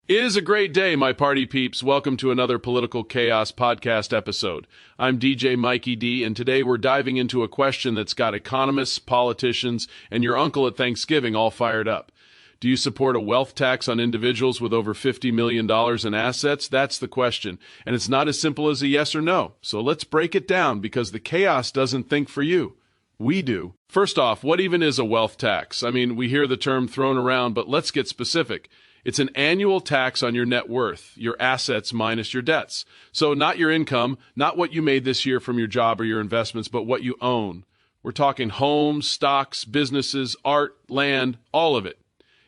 It is a great day, my party peeps. Welcome to another Political Chaos podcast episode. I'm DJ Mikey D, and today we're diving into a question that's got economists, politicians, and your uncle at Thanksgiving all fired up. Do you support a wealth tax on individuals with over $50 million in assets? That's the question, and it's not as simple as a yes or no. So let's break it down, because the chaos doesn't think for you. We do. First off, what even is a wealth tax? I mean, we hear the term thrown around, but let's get specific. It's an annual tax on your net worth, your assets minus your debts. So not your income, not what you made this year from your job or your investments, but what you own. We're talking homes, stocks, businesses, art, land, all of it.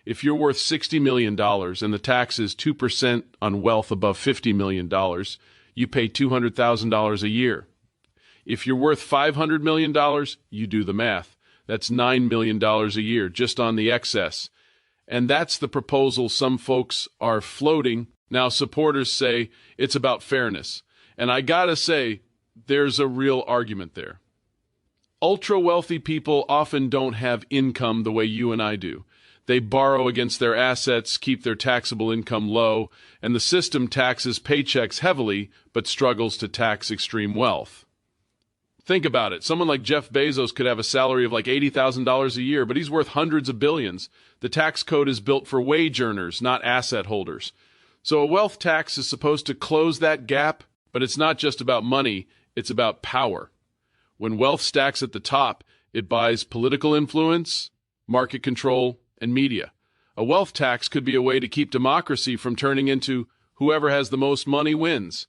If you're worth $60 million and the tax is 2% on wealth above $50 million, you pay $200,000 a year. If you're worth $500 million, you do the math. That's $9 million a year just on the excess. And that's the proposal some folks are floating. Now, supporters say it's about fairness. And I gotta say, there's a real argument there. Ultra-wealthy people often don't have income the way you and I do. They borrow against their assets, keep their taxable income low, and the system taxes paychecks heavily but struggles to tax extreme wealth. Think about it. Someone like Jeff Bezos could have a salary of like $80,000 a year, but he's worth hundreds of billions. The tax code is built for wage earners, not asset holders. So a wealth tax is supposed to close that gap, but it's not just about money, it's about power. When wealth stacks at the top, it buys political influence, market control, and media. A wealth tax could be a way to keep democracy from turning into whoever has the most money wins.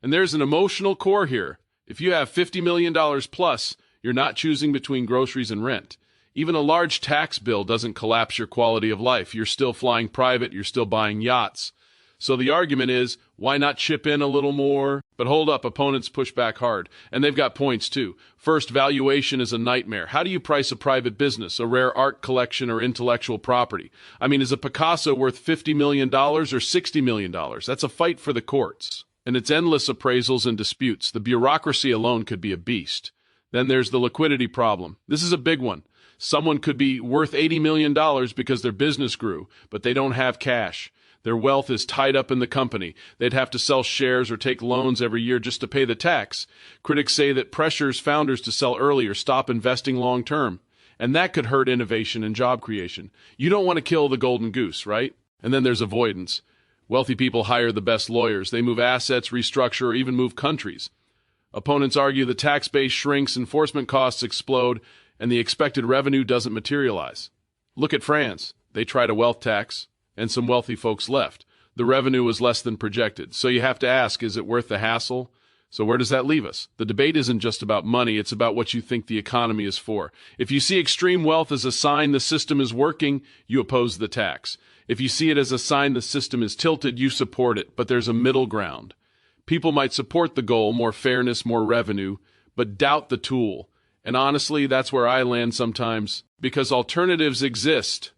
And there's an emotional core here. If you have $50 million plus, you're not choosing between groceries and rent. Even a large tax bill doesn't collapse your quality of life. You're still flying private, you're still buying yachts. So the argument is, why not chip in a little more? But hold up, opponents push back hard. And they've got points too. First, valuation is a nightmare. How do you price a private business, a rare art collection, or intellectual property? I mean, is a Picasso worth $50 million or $60 million? That's a fight for the courts. And it's endless appraisals and disputes. The bureaucracy alone could be a beast. Then there's the liquidity problem. This is a big one. Someone could be worth $80 million because their business grew, but they don't have cash. Their wealth is tied up in the company. They'd have to sell shares or take loans every year just to pay the tax. Critics say that pressures founders to sell early or stop investing long term. And that could hurt innovation and job creation. You don't want to kill the golden goose, right? And then there's avoidance. Wealthy people hire the best lawyers. They move assets, restructure, or even move countries. Opponents argue the tax base shrinks, enforcement costs explode, and the expected revenue doesn't materialize. Look at France. They tried a wealth tax, and some wealthy folks left. The revenue was less than projected. So you have to ask, is it worth the hassle? So where does that leave us? The debate isn't just about money, it's about what you think the economy is for. If you see extreme wealth as a sign the system is working, you oppose the tax. If you see it as a sign the system is tilted, you support it, but there's a middle ground. People might support the goal, more fairness, more revenue, but doubt the tool. And honestly, that's where I land sometimes, because alternatives exist.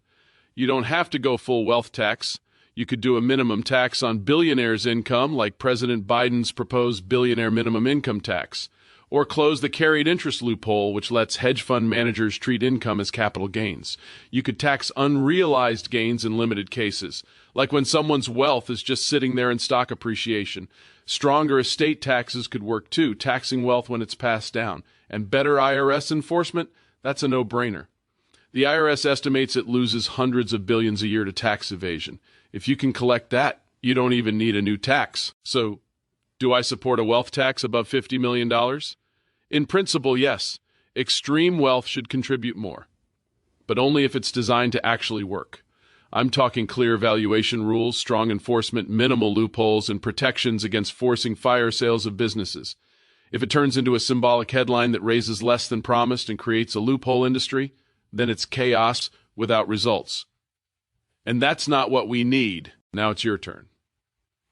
You don't have to go full wealth tax. You could do a minimum tax on billionaires' income, like President Biden's proposed billionaire minimum income tax, or close the carried interest loophole, which lets hedge fund managers treat income as capital gains. You could tax unrealized gains in limited cases, like when someone's wealth is just sitting there in stock appreciation. Stronger estate taxes could work too, taxing wealth when it's passed down. And better IRS enforcement? That's a no-brainer. The IRS estimates it loses hundreds of billions a year to tax evasion. If you can collect that, you don't even need a new tax. So, do I support a wealth tax above $50 million? In principle, yes. Extreme wealth should contribute more, but only if it's designed to actually work. I'm talking clear valuation rules, strong enforcement, minimal loopholes, and protections against forcing fire sales of businesses. If it turns into a symbolic headline that raises less than promised and creates a loophole industry, then it's chaos without results. And that's not what we need. Now it's your turn.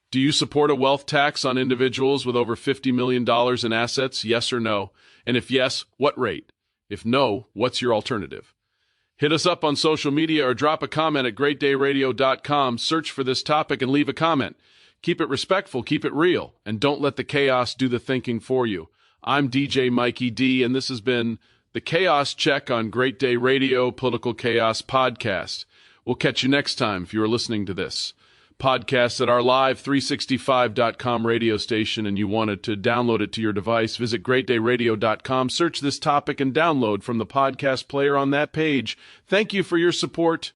Do you support a wealth tax on individuals with over $50 million in assets, yes or no? And if yes, what rate? If no, what's your alternative? Hit us up on social media or drop a comment at greatdayradio.com. Search for this topic and leave a comment. Keep it respectful, keep it real, and don't let the chaos do the thinking for you. I'm DJ Mikey D, and this has been the Chaos Check on Great Day Radio Political Chaos Podcast. We'll catch you next time if you are listening to this. podcasts at our live365.com radio station and you wanted to download it to your device, visit greatdayradio.com, search this topic, and download from the podcast player on that page. Thank you for your support.